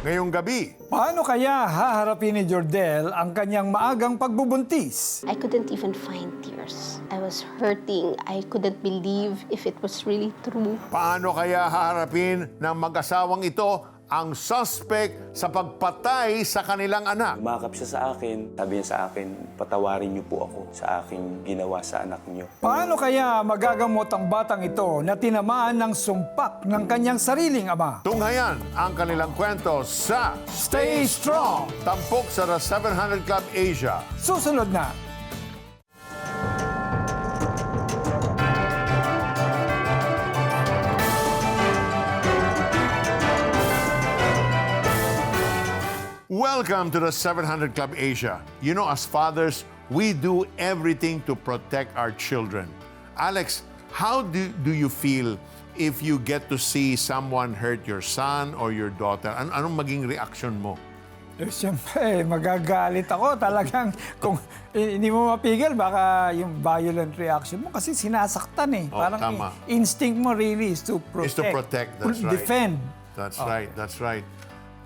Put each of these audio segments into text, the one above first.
ngayong gabi. Paano kaya haharapin ni Jordel ang kanyang maagang pagbubuntis? I couldn't even find tears. I was hurting. I couldn't believe if it was really true. Paano kaya haharapin ng mag-asawang ito ang suspect sa pagpatay sa kanilang anak? Umakap siya sa akin, sabi niya sa akin, patawarin niyo po ako sa aking ginawa sa anak niyo. Paano kaya magagamot ang batang ito na tinamaan ng sumpak ng kanyang sariling ama? Tunghayan ang kanilang kwento sa Stay Strong! Tampok sa The 700 Club Asia. Susunod na. Welcome to the 700 Club Asia. You know, as fathers, we do everything to protect our children. Alex, how do you feel if you get to see someone hurt your son or your daughter? Anong maging reaction mo? Siyempre, magagalit ako talagang kung hindi mo mapigil, baka yung violent reaction mo kasi sinasaktan eh. Oh, Parang tama. instinct mo really is to protect. Is to protect, that's right. Defend. That's right, that's right.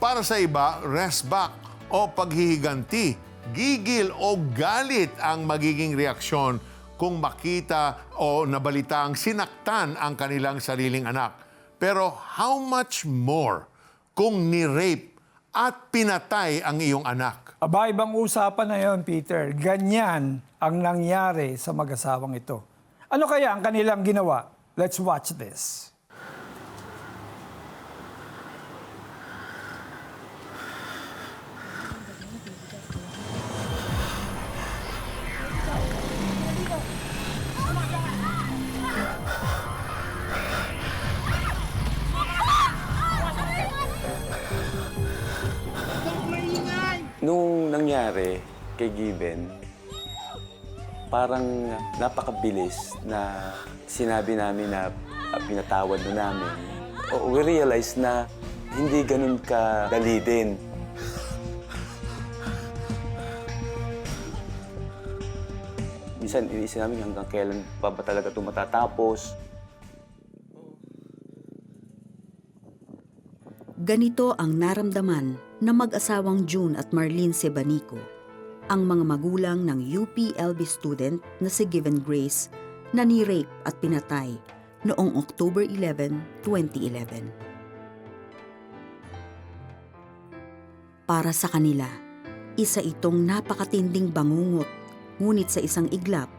Para sa iba, rest back o paghihiganti, gigil o galit ang magiging reaksyon kung makita o nabalitang sinaktan ang kanilang sariling anak. Pero how much more kung ni-rape at pinatay ang iyong anak? Aba, ibang usapan na yon, Peter. Ganyan ang nangyari sa mag-asawang ito. Ano kaya ang kanilang ginawa? Let's watch this. Nung nangyari kay Given, parang napakabilis na sinabi namin na pinatawad na namin. We realized na hindi ganun kadali din. Minsan, iniisip namin hanggang kailan pa ba talaga ito matatapos. Ganito ang naramdaman ng mag-asawang June at Marlene Sebanico, ang mga magulang ng UPLB student na si Given Grace na ni-rape at pinatay noong October 11, 2011. Para sa kanila, isa itong napakatinding bangungot, ngunit sa isang iglap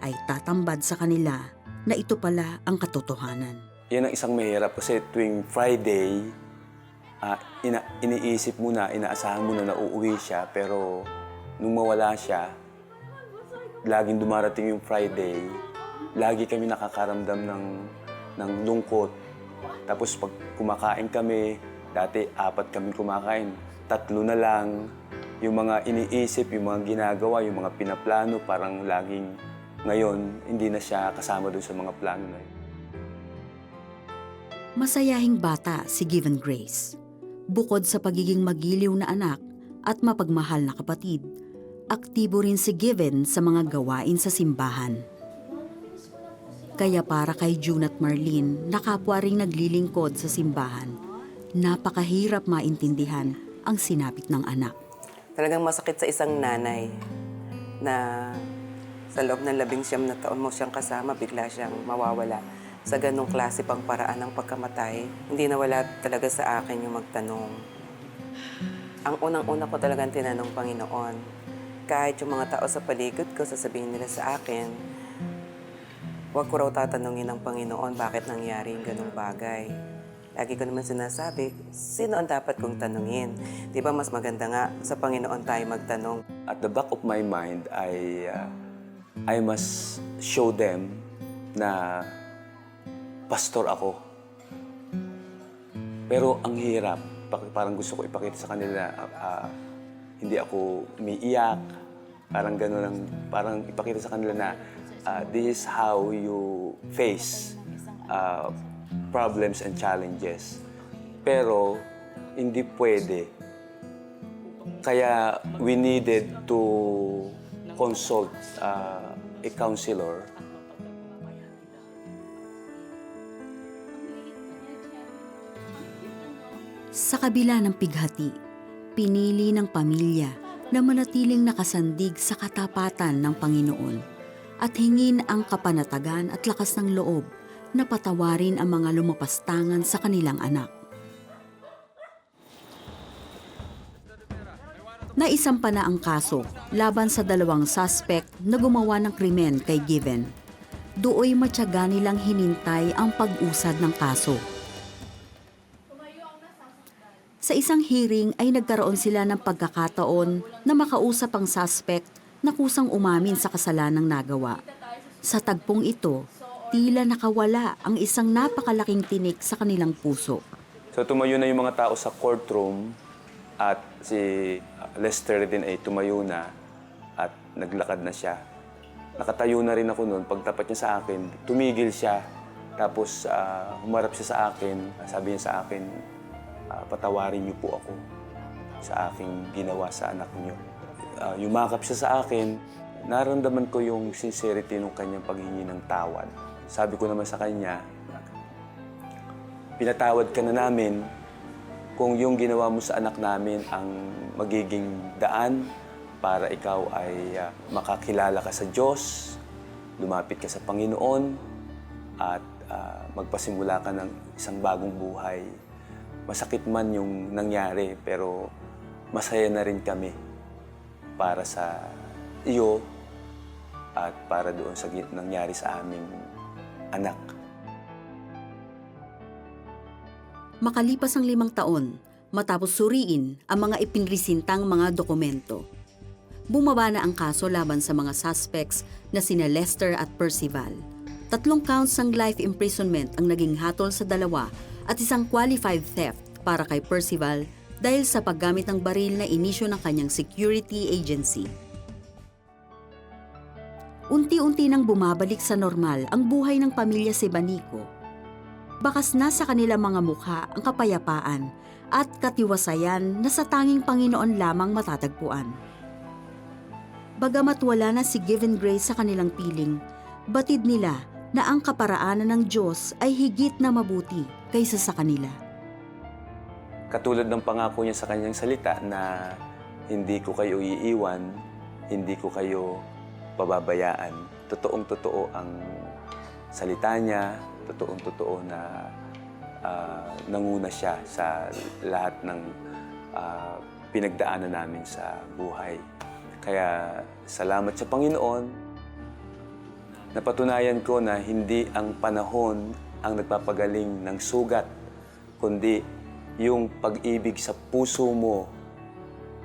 ay tatambad sa kanila na ito pala ang katotohanan. Yan ang isang mahirap kasi tuwing Friday, iniisip mo na, inaasahan mo na nauuwi siya, pero nung mawala siya, laging dumarating yung Friday, lagi kami nakakaramdam ng lungkot. Tapos pag kumakain kami, dati 4 kami kumakain, 3 na lang. Yung mga iniisip, yung mga ginagawa, yung mga pinaplano, parang laging ngayon, hindi na siya kasama doon sa mga plano na yun. Masayahing bata si Given Grace. Bukod sa pagiging magiliw na anak at mapagmahal na kapatid, aktibo rin si Given sa mga gawain sa simbahan. Kaya para kay June at Marlene na kapwa ring naglilingkod sa simbahan, napakahirap maintindihan ang sinapit ng anak. Talagang masakit sa isang nanay na sa loob ng 19 na taon mo siyang kasama, bigla siyang mawawala. Sa ganong klase pang paraan ng pagkamatay, hindi nawala talaga sa akin yung magtanong. Ang unang-una ko talagang tinanong, Panginoon, kahit yung mga tao sa paligid ko, sasabihin nila sa akin, huwag ko raw tatanungin ng Panginoon bakit nangyari yung ganong bagay. Lagi ko naman sinasabi, sino ang dapat kong tanungin? Di ba mas maganda nga sa Panginoon tayo magtanong? At the back of my mind, I must show them na pastor ako. Pero ang hirap, parang gusto ko ipakita sa kanila, hindi ako umiiyak, parang gano'n lang, parang ipakita sa kanila na this is how you face problems and challenges. Pero hindi pwede. Kaya we needed to consult a counselor. Sa kabila ng pighati, pinili ng pamilya na manatiling nakasandig sa katapatan ng Panginoon at hingin ang kapanatagan at lakas ng loob na patawarin ang mga lumapastangan sa kanilang anak. Naisampa na ang kaso laban sa 2 suspect na gumawa ng krimen kay Given. Dooy matyaga nilang hinintay ang pag-usad ng kaso. Sa isang hearing ay nagkaroon sila ng pagkakataon na makausap ang suspect na kusang umamin sa kasalanang nagawa. Sa tagpong ito, tila nakawala ang isang napakalaking tinik sa kanilang puso. So tumayo na yung mga tao sa courtroom at si Lester din ay tumayo na at naglakad na siya. Nakatayo na rin ako noon. Pagtapat niya sa akin, tumigil siya. Tapos humarap siya sa akin. Sabi niya sa akin, patawarin niyo po ako sa aking ginawa sa anak niyo. Yumakap siya sa akin. Naramdaman ko yung sincerity ng kanyang paghingi ng tawad. Sabi ko naman sa kanya, pinatawad ka na namin kung yung ginawa mo sa anak namin ang magiging daan para ikaw ay makakilala ka sa Diyos, lumapit ka sa Panginoon, at magpasimula ka ng isang bagong buhay. Masakit man yung nangyari, pero masaya na rin kami para sa iyo at para doon sa nangyari sa aming anak. Makalipas ang 5 taon, matapos suriin ang mga ipinresentang mga dokumento, bumaba na ang kaso laban sa mga suspects na sina Lester at Percival. 3 counts ng life imprisonment ang naging hatol sa 2 at isang qualified theft para kay Percival dahil sa paggamit ng baril na inisyo ng kanyang security agency. Unti-unti nang bumabalik sa normal ang buhay ng pamilya Sebanico. Bakas na sa kanilang mga mukha ang kapayapaan at katiwasayan na sa tanging Panginoon lamang matatagpuan. Bagamat wala na si Given Grace sa kanilang piling, batid nila na ang kaparaanan ng Diyos ay higit na mabuti kaysa sa kanila. Katulad ng pangako niya sa kanyang salita na hindi ko kayo iiwan, hindi ko kayo pababayaan. Totoong-totoo ang salita niya, totoong-totoo na nanguna siya sa lahat ng pinagdaanan namin sa buhay. Kaya salamat sa Panginoon. Napatunayan ko na hindi ang panahon ang nagpapagaling ng sugat, kundi yung pag-ibig sa puso mo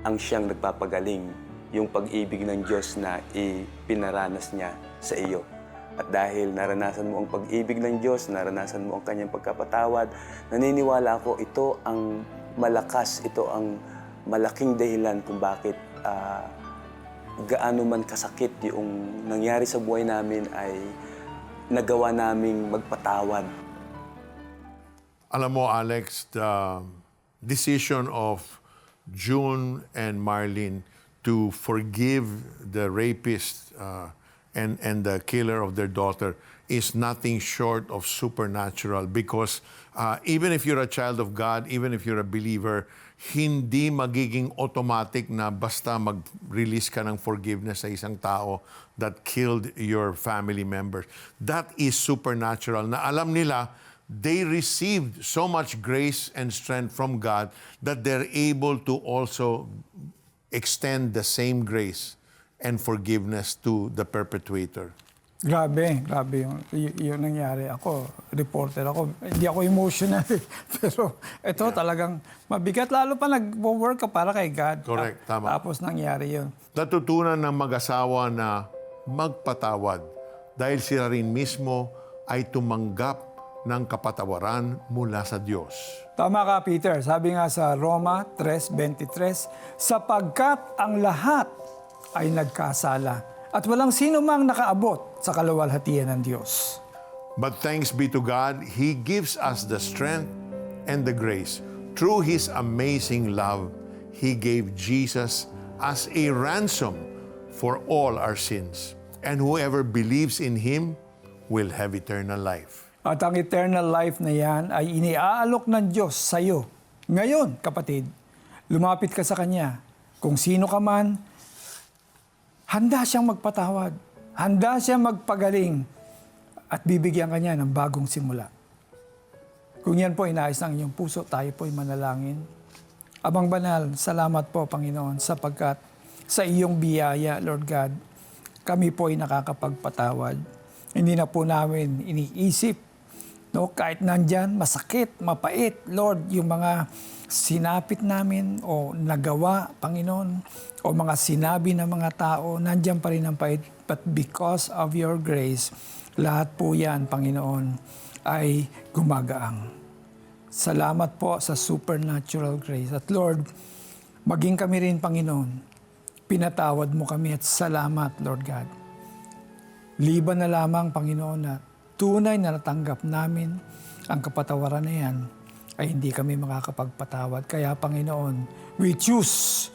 ang siyang nagpapagaling. Yung pag-ibig ng Diyos na ipinaranas niya sa iyo. At dahil naranasan mo ang pag-ibig ng Diyos, naranasan mo ang kanyang pagkapatawad, naniniwala ako ito ang malakas, ito ang malaking dahilan kung bakit gaano man kasakit yung nangyari sa buhay namin ay nagawa naming magpatawad. Alam mo, Alex, the decision of June and Marlene to forgive the rapist and the killer of their daughter is nothing short of supernatural, because even if you're a child of God, even if you're a believer, hindi magiging automatic na basta mag-release ka ng forgiveness sa isang tao that killed your family members. That is supernatural, na alam nila they received so much grace and strength from God that they're able to also extend the same grace and forgiveness to the perpetrator. Grabe yung nangyari. Ako, reporter ako. Hindi ako emotional. Pero ito talagang mabigat. Lalo pa nag-work ka para kay God. Correct, tama. Tapos nangyari yun. Natutunan ng mag-asawa na magpatawad dahil sila rin mismo ay tumanggap ng kapatawaran mula sa Diyos. Tama ka, Peter. Sabi nga sa Roma 3:23, sapagkat ang lahat ay nagkasala at walang sino mang nakaabot sa kaluwalhatian ng Diyos. But thanks be to God, He gives us the strength and the grace. Through His amazing love, He gave Jesus as a ransom for all our sins. And whoever believes in Him will have eternal life. At ang eternal life na yan ay iniaalok ng Diyos sa iyo Ngayon, kapatid, lumapit ka sa Kanya. Kung sino ka man, handa siyang magpatawad. Handa siyang magpagaling at bibigyan ka niya ng bagong simula. Kung yan po inayos ng inyong puso, tayo po'y manalangin. Abang Banal, salamat po, Panginoon, sapagkat sa iyong biyaya, Lord God, kami po'y nakakapagpatawad. Hindi na po namin iniisip, no, kahit nandyan, masakit, mapait, Lord, yung mga sinapit namin o nagawa, Panginoon, o mga sinabi ng mga tao, nandyan pa rin ang pait. But because of your grace, lahat po yan, Panginoon, ay gumagaang. Salamat po sa supernatural grace. At Lord, maging kami rin, Panginoon, pinatawad mo kami at salamat, Lord God. Liban na lamang, Panginoon, na tunay na natanggap namin ang kapatawaran na yan, ay hindi kami makakapagpatawad. Kaya, Panginoon, we choose,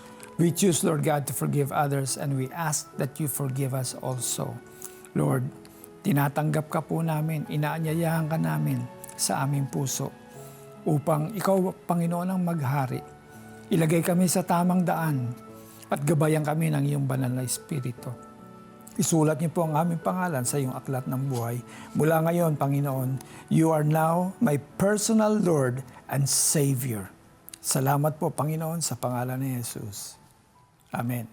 Lord God, to forgive others, and we ask that you forgive us also. Lord, tinatanggap ka po namin, inaanyayahan ka namin sa aming puso upang ikaw, Panginoon, ang maghari. Ilagay kami sa tamang daan at gabayan kami ng iyong banal na Espiritu. Isulat niyo po ang aming pangalan sa iyong aklat ng buhay. Mula ngayon, Panginoon, you are now my personal Lord and Savior. Salamat po, Panginoon, sa pangalan ni Jesus. Amen.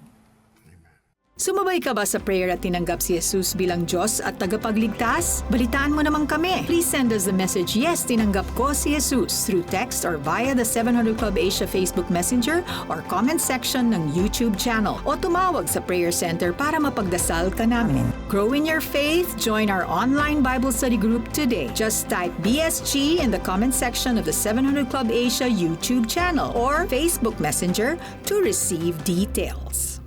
Sumabay ka ba sa prayer at tinanggap si Jesus bilang Diyos at tagapagligtas? Balitaan mo naman kami. Please send us the message, yes, tinanggap ko si Jesus, through text or via the 700 Club Asia Facebook Messenger or comment section ng YouTube channel. O tumawag sa Prayer Center para mapagdasal ka namin. Grow in your faith, join our online Bible study group today. Just type BSG in the comment section of the 700 Club Asia YouTube channel or Facebook Messenger to receive details.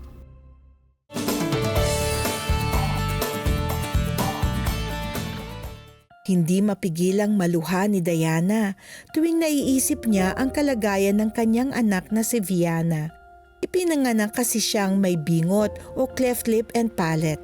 Hindi mapigilang maluha ni Diana tuwing naiisip niya ang kalagayan ng kanyang anak na si Viana. Ipinanganak kasi siyang may bingot o cleft lip and palate.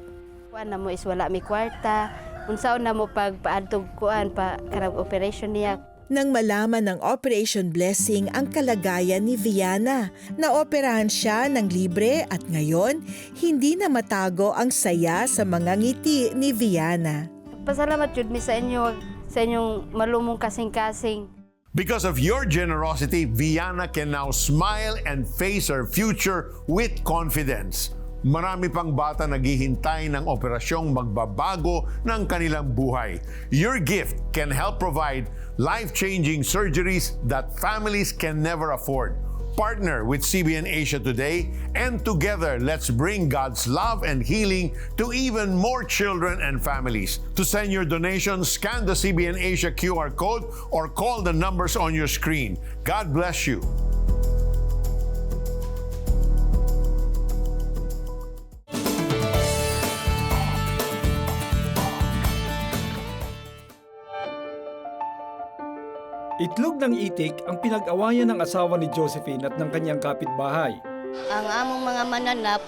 Kuan na mo is wala mi kwarta. Unsaon na mo pagpaadtog kuan pa karang operation niya. Nang malaman ng Operation Blessing ang kalagayan ni Viana, naoperahan siya ng libre at ngayon hindi na matago ang saya sa mga ngiti ni Viana. Pasalamat jud mi sa inyo sa inyong malumong kasing-kasing. Because of your generosity, Viana can now smile and face her future with confidence. Marami pang bata naghihintay ng operasyong magbabago ng kanilang buhay. Your gift can help provide life-changing surgeries that families can never afford. Partner with CBN Asia today, and together let's bring God's love and healing to even more children and families. To send your donations, scan the CBN Asia QR code or call the numbers on your screen. God bless you. Itlog ng itik ang pinag-awayan ng asawa ni Josephine at ng kanyang kapitbahay. Ang among mga mananap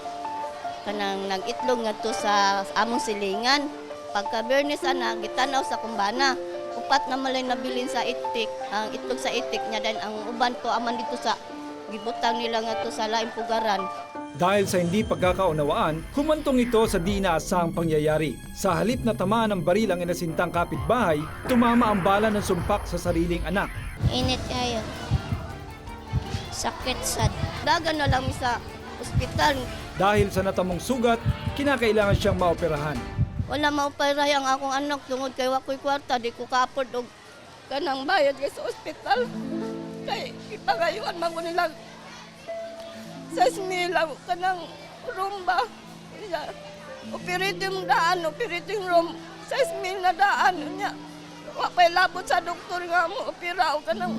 kanang nag-itlog ngadto sa among silingan. Pagka Bernes ana gitanaw sa kumbana. Upat na malay nabilin sa itik. Ang itlog sa itik niya dan ang uban to aman dito sa gibutang nila ngadto sa laing pugaran. Dahil sa hindi pagkakaunawaan, humantong ito sa di inaasahang pangyayari. Sa halip na tamaan ng baril ang inasintang kapitbahay, tumama ang bala ng sumpak sa sariling anak. Init kayo. Sakit sad. Dagan na lang sa ospital. Dahil sa natamong sugat, kinakailangan siyang maoperahan. Wala maoperahan ang akong anak tungod kay wakoy kwarta di ko kaapod og kanang bayad kay sa ospital. Kay ipangayuan man ko nila sa Smilaw kanang rumba. Operating daan, operating room sa Smil na daan niya. Wa pay labot sa doktor nga mo opera o kanang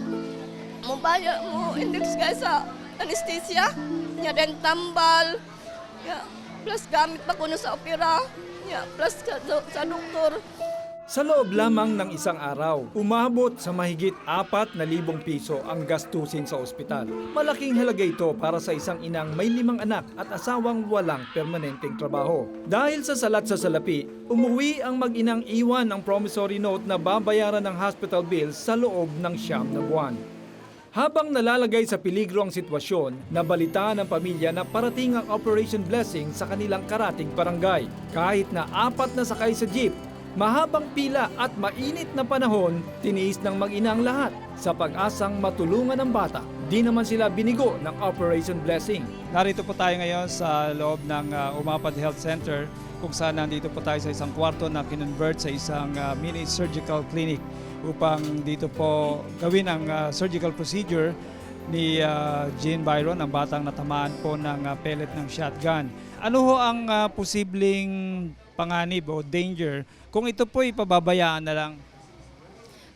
mo bayad mo index kay sa anesthesia. Nya den tambal. Ya, plus gamit pa kuno sa opera. Ya, plus sa doktor. Sa loob lamang ng isang araw, umabot sa mahigit 4,000 piso ang gastusin sa ospital. Malaking halaga ito para sa isang inang may 5 anak at asawang walang permanenteng trabaho. Dahil sa salat sa salapi, umuwi ang mag-inang iwan ng promissory note na babayaran ng hospital bills sa loob ng 9 na buwan. Habang nalalagay sa peligro ang sitwasyon, nabalitaan ng pamilya na parating ang Operation Blessing sa kanilang karating barangay. Kahit na 4 na sakay sa jeep, mahabang pila at mainit na panahon, tiniis ng mag-ina ang lahat sa pag-asang matulungan ang bata. Di naman sila binigo ng Operation Blessing. Narito po tayo ngayon sa loob ng Umapad Health Center kung saan nandito po tayo sa isang kwarto na kinonvert sa isang mini surgical clinic upang dito po gawin ang surgical procedure ni Jean Byron, ang batang natamaan po ng pellet ng shotgun. Ano ho ang posibleng panganib o danger kung ito po ipababayaan na lang?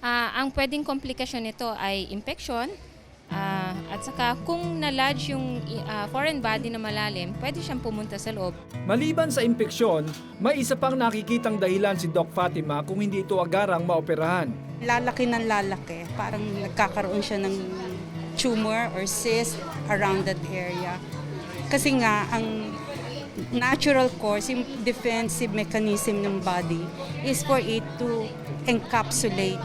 Ang pwedeng komplikasyon nito ay infection, at saka kung na-lodge yung foreign body na malalim, pwede siyang pumunta sa loob. Maliban sa impeksyon, may isa pang nakikitang dahilan si Doc Fatima kung hindi ito agarang maoperahan. Lalaki ng lalaki, parang nagkakaroon siya ng tumor or cyst around that area. Kasi nga, ang natural course, yung defensive mechanism ng body is for it to encapsulate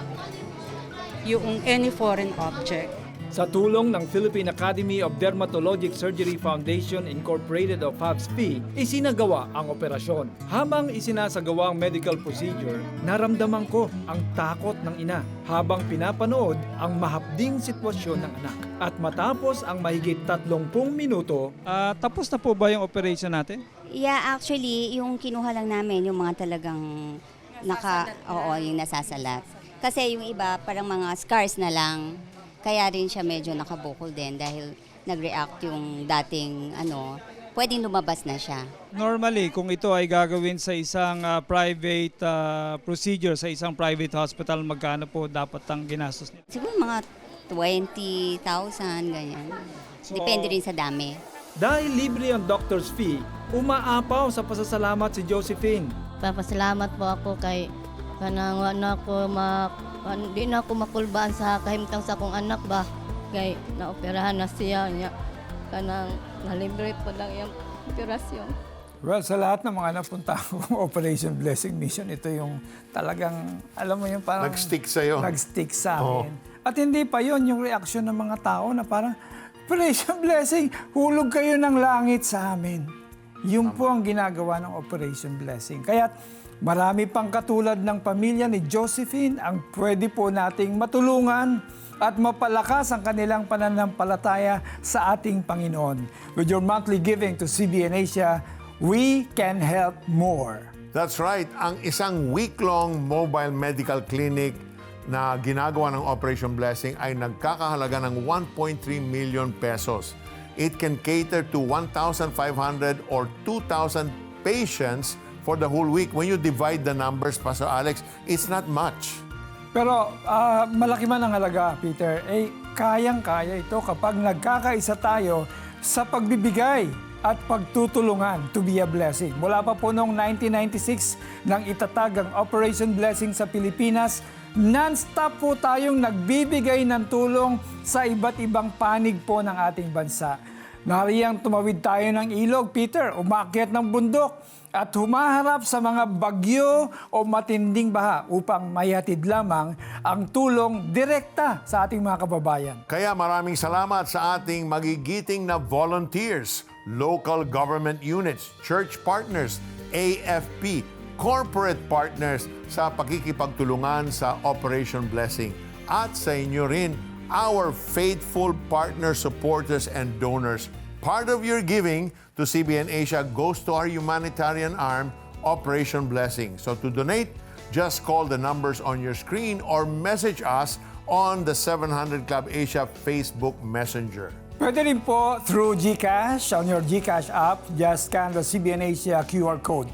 yung any foreign object. Sa tulong ng Philippine Academy of Dermatologic Surgery Foundation Incorporated of HAVSP, isinagawa ang operasyon. Habang isinasagawa ang medical procedure, naramdaman ko ang takot ng ina habang pinapanood ang mahapding sitwasyon ng anak. At matapos ang mahigit 30 minuto, Tapos na po ba yung operation natin? Yeah, actually, yung kinuha lang namin, yung mga talagang yung nasasalat. Kasi yung iba, parang mga scars na lang. Kaya rin siya medyo nakabukol din dahil nag-react yung dating pwedeng lumabas na siya. Normally, kung ito ay gagawin sa isang private procedure, sa isang private hospital, magkano po dapat ang ginastos nito? Siguro mga 20,000, ganyan. Depende rin sa dami. dahil libre ang doctor's fee, umaapaw sa pasasalamat si Josephine. Papasalamat po ako kay kanang di na ako makulbaan sa kahimtang sa akong anak ba kay naoperahan na siya niya kanang nalibre po lang yung operasyon. Well, sa lahat ng mga napunta akong Operation Blessing Mission, ito yung talagang, alam mo yung parang... Nag-stick sa'yo. Nag-stick sa amin. At hindi pa yon yung reaksyon ng mga tao na parang, Operation Blessing, hulog kayo ng langit sa amin. Yun po ang ginagawa ng Operation Blessing. Kaya marami pang katulad ng pamilya ni Josephine ang pwede po nating matulungan at mapalakas ang kanilang pananampalataya sa ating Panginoon. With your monthly giving to CBN Asia, we can help more. That's right. Ang isang week-long mobile medical clinic na ginagawa ng Operation Blessing ay nagkakahalaga ng 1.3 million pesos. It can cater to 1,500 or 2,000 patients for the whole week. When you divide the numbers, Pastor Alex, it's not much. Pero malaki man ang halaga, Peter, kayang-kaya ito kapag nagkakaisa tayo sa pagbibigay at pagtutulungan to be a blessing. Mula pa po noong 1996 nang itatag ang Operation Blessing sa Pilipinas, non-stop po tayong nagbibigay ng tulong sa iba't ibang panig po ng ating bansa. Nariyang tumawid tayo ng ilog, Peter, umakyat ng bundok at humaharap sa mga bagyo o matinding baha upang mayatid lamang ang tulong direkta sa ating mga kababayan. Kaya maraming salamat sa ating magigiting na volunteers, local government units, church partners, AFP, corporate partners sa pakikipagtulungan sa Operation Blessing. At sa inyo rin, our faithful partner supporters and donors. Part of your giving to CBN Asia goes to our humanitarian arm, Operation Blessing. So to donate, just call the numbers on your screen or message us on the 700 Club Asia Facebook Messenger. Pwede rin po through GCash. On your GCash app, just scan the CBN Asia QR code.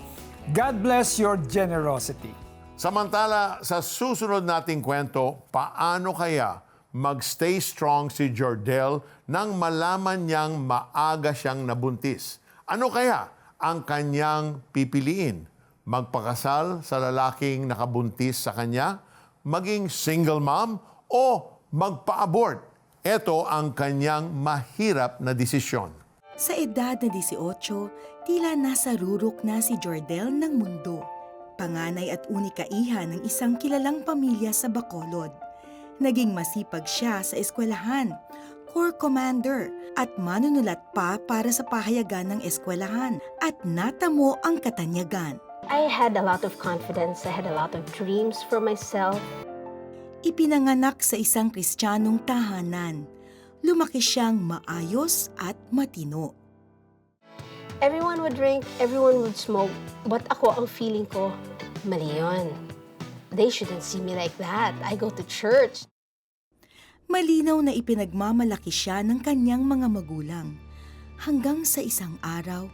God bless your generosity. Samantala, sa susunod nating kwento, paano kaya mag-stay strong si Jordel nang malaman niyang maaga siyang nabuntis? Ano kaya ang kanyang pipiliin? Magpakasal sa lalaking nakabuntis sa kanya? Maging single mom? O magpa-abort? Ito ang kanyang mahirap na desisyon. Sa edad na 18, tila nasa rurok na si Jordel ng mundo. Panganay at unika iha ng isang kilalang pamilya sa Bacolod. Naging masipag siya sa eskwelahan, corps commander at manunulat pa para sa pahayagan ng eskwelahan at natamo ang katanyagan. I had a lot of confidence. I had a lot of dreams for myself. Ipinanganak sa isang Kristiyanong tahanan. Lumaki siyang maayos at matino. Everyone would drink, everyone would smoke. But ako, ang feeling ko, mali yun. They shouldn't see me like that. I go to church. Malinaw na ipinagmamalaki siya ng kanyang mga magulang. Hanggang sa isang araw,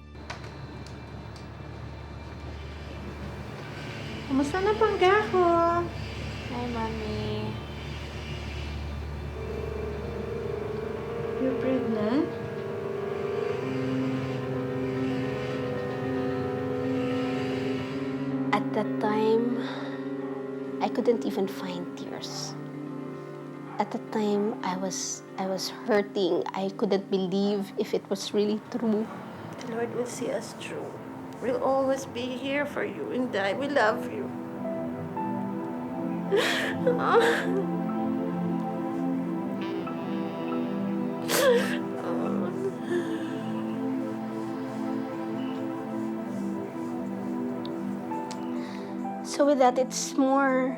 Kumusta na pangga ko? Hi, Mommy. You're pregnant? At that time, I couldn't even find tears. At that time, I was hurting. I couldn't believe if it was really true. The Lord will see us through. We'll always be here for you and I. We love you. So with that, it's more,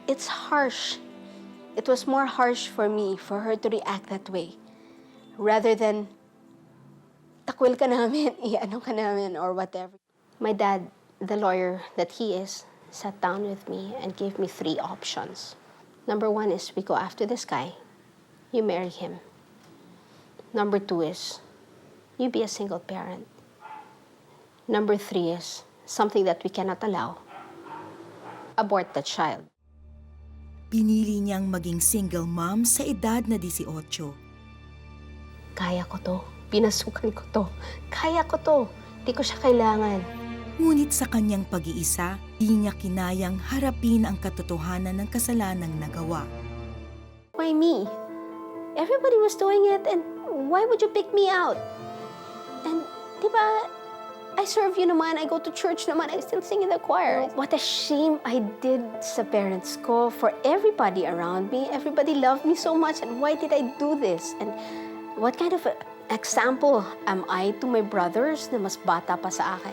it's harsh. It was more harsh for me, for her to react that way. Rather than, takwil ka namin, i-ano ka namin, or whatever. My dad, the lawyer that he is, sat down with me and gave me 3 options. Number 1 is we go after this guy. You marry him. Number 2 is you be a single parent. Number 3 is something that we cannot allow. Abort the child. pinili niyang maging single mom sa edad na 18. Kaya ko to. Pinasukan ko to. Kaya ko to. Di ko siya kailangan. Ngunit sa kanyang pag-iisa, di niya kinayang harapin ang katotohanan ng kasalanang nagawa. Why me? Everybody was doing it, and why would you pick me out? And, di ba, I serve you naman, I go to church naman, I still sing in the choir. What a shame I did sa parents ko, for everybody around me. Everybody loved me so much, and why did I do this? And what kind of example am I to my brothers na mas bata pa sa akin?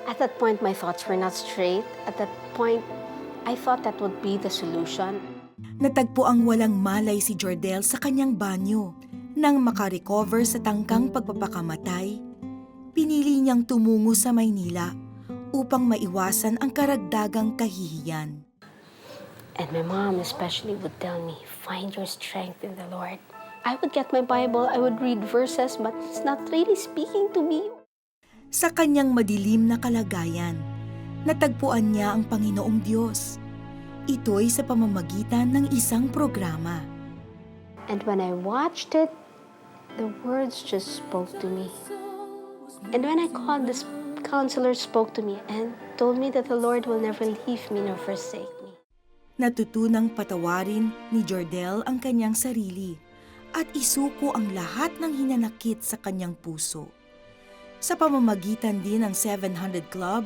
At that point, my thoughts were not straight. At that point, I thought that would be the solution. Natagpo ang walang malay si Jordel sa kanyang banyo. Nang makarecover sa tangkang pagpapakamatay, pinili niyang tumungo sa Maynila upang maiwasan ang karagdagang kahihiyan. And my mom especially would tell me, find your strength in the Lord. I would get my Bible, I would read verses, but it's not really speaking to me. Sa kanyang madilim na kalagayan, natagpuan niya ang Panginoong Diyos. Ito'y sa pamamagitan ng isang programa. And when I watched it, the words just spoke to me. And when I called, this counselor spoke to me and told me that the Lord will never leave me nor forsake me. Natutunang patawarin ni Jordel ang kanyang sarili at isuko ang lahat ng hinanakit sa kanyang puso. Sa pamamagitan din ng 700 Club,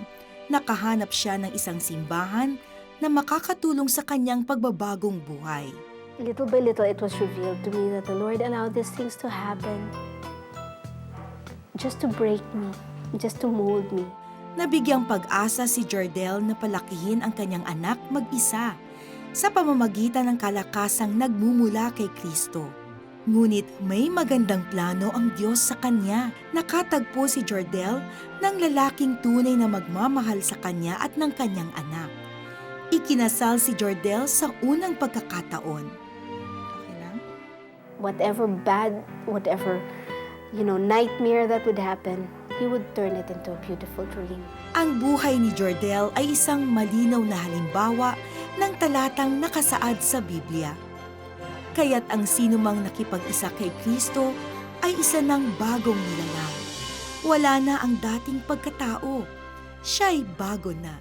nakahanap siya ng isang simbahan na makakatulong sa kanyang pagbabagong buhay. Little by little, it was revealed to me that the Lord allowed these things to happen just to break me, just to mold me. Nabigyang pag-asa si Jordel na palakihin ang kanyang anak mag-isa sa pamamagitan ng kalakasang nagmumula kay Kristo. Ngunit may magandang plano ang Diyos sa kanya. Nakatagpo si Jordel ng lalaking tunay na magmamahal sa kanya at ng kanyang anak. Ikinasal si Jordel sa unang pagkakataon. Okay lang? Whatever bad, whatever, nightmare that would happen, He would turn it into a beautiful dream. Ang buhay ni Jordel ay isang malinaw na halimbawa ng talatang nakasaad sa Biblia. Kaya't ang sinumang nakipag-isa kay Kristo ay isa ng bagong nilalang. Wala na ang dating pagkatao. Siya'y bago na.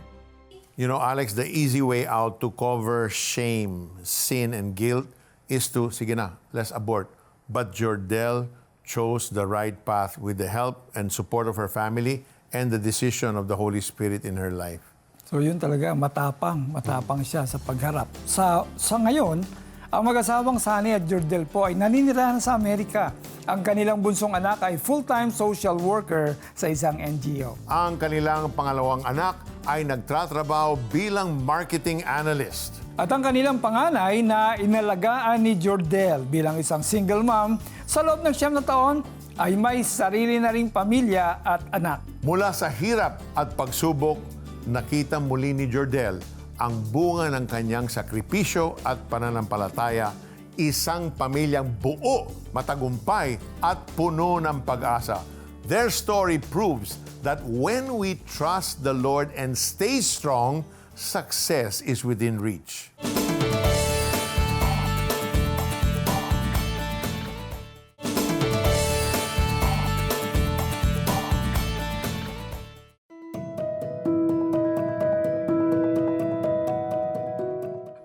You know, Alex, the easy way out to cover shame, sin, and guilt is to, sige na, let's abort. But Jordel chose the right path with the help and support of her family and the decision of the Holy Spirit in her life. So yun talaga, matapang siya sa pagharap. Sa ngayon, ang mag-asawang Sunny at Jordel po ay naninirahan sa Amerika. Ang kanilang bunsong anak ay full-time social worker sa isang NGO. Ang kanilang pangalawang anak ay nagtatrabaho bilang marketing analyst. At ang kanilang panganay na inalagaan ni Jordel bilang isang single mom, sa loob ng 9 na taon ay may sarili na ring pamilya at anak. Mula sa hirap at pagsubok, nakita muli ni Jordel ang bunga ng kanyang sakripisyo at pananampalataya, isang pamilyang buo, matagumpay at puno ng pag-asa. Their story proves that when we trust the Lord and stay strong, success is within reach.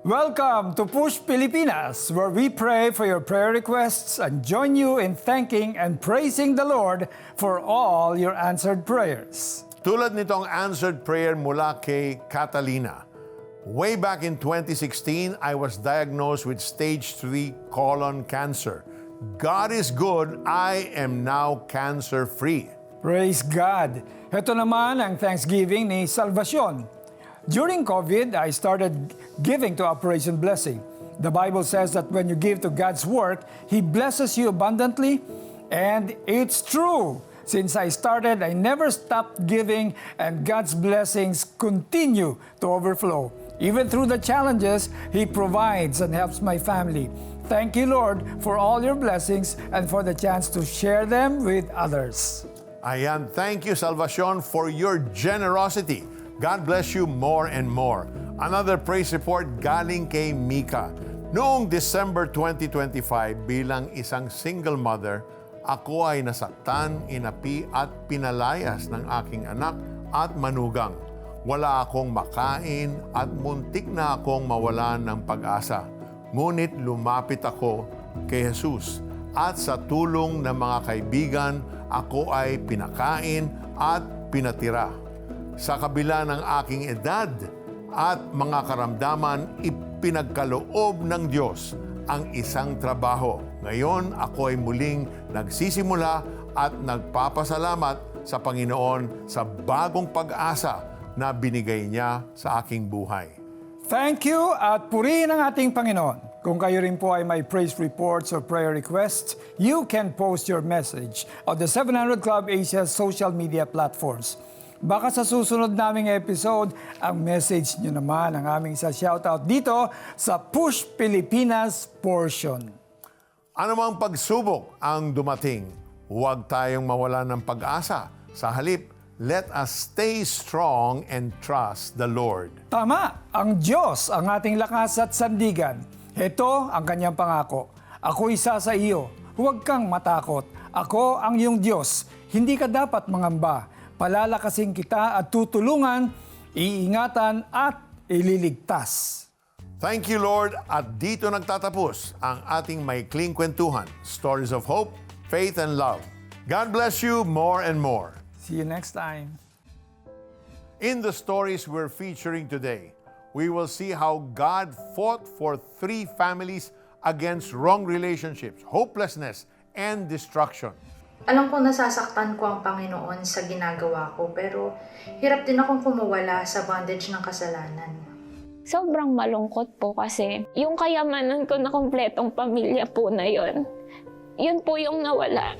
Welcome to Push Pilipinas, where we pray for your prayer requests and join you in thanking and praising the Lord for all your answered prayers. Tulad nitong answered prayer mula kay Catalina. Way back in 2016, I was diagnosed with stage 3 colon cancer. God is good, I am now cancer-free. Praise God! Ito naman ang Thanksgiving ni Salvacion. During COVID, I started giving to Operation Blessing. The Bible says that when you give to God's work, He blesses you abundantly. And it's true. Since I started, I never stopped giving, and God's blessings continue to overflow. Even through the challenges, He provides and helps my family. Thank you, Lord, for all your blessings and for the chance to share them with others. Ayan, thank you, Salvacion, for your generosity. God bless you more and more. Another praise report galing kay Mika. Noong December 2025, bilang isang single mother, ako ay nasaktan, inapi at pinalayas ng aking anak at manugang. Wala akong makain at muntik na akong mawalan ng pag-asa. Ngunit lumapit ako kay Jesus at sa tulong ng mga kaibigan, ako ay pinakain at pinatira. Sa kabila ng aking edad at mga karamdaman, ipinagkaloob ng Diyos ang isang trabaho. Ngayon, ako ay muling nagsisimula at nagpapasalamat sa Panginoon sa bagong pag-asa na binigay niya sa aking buhay. Thank you at purihin ang ating Panginoon. Kung kayo rin po ay may praise reports or prayer requests, you can post your message on the 700 Club Asia social media platforms. Baka sa susunod naming episode, ang message nyo naman ang aming shoutout dito sa Push Pilipinas portion. Anumang pagsubok ang dumating, huwag tayong mawalan ng pag-asa. Sa halip, let us stay strong and trust the Lord. Tama, ang Diyos ang ating lakas at sandigan. Ito ang kanyang pangako. Ako isa sa iyo, huwag kang matakot. Ako ang iyong Diyos, hindi ka dapat mangamba. Palalakasin kita at tutulungan, iingatan at ililigtas. Thank you, Lord. At dito nagtatapos ang ating maikling kwentuhan. Stories of hope, faith, and love. God bless you more and more. See you next time. In the stories we're featuring today, we will see how God fought for 3 families against wrong relationships, hopelessness, and destruction. Alam ko nasasaktan ko ang Panginoon sa ginagawa ko, pero hirap din akong kumawala sa bondage ng kasalanan. Sobrang malungkot po kasi yung kayamanan ko na kompletong pamilya po na yun po yung nawala.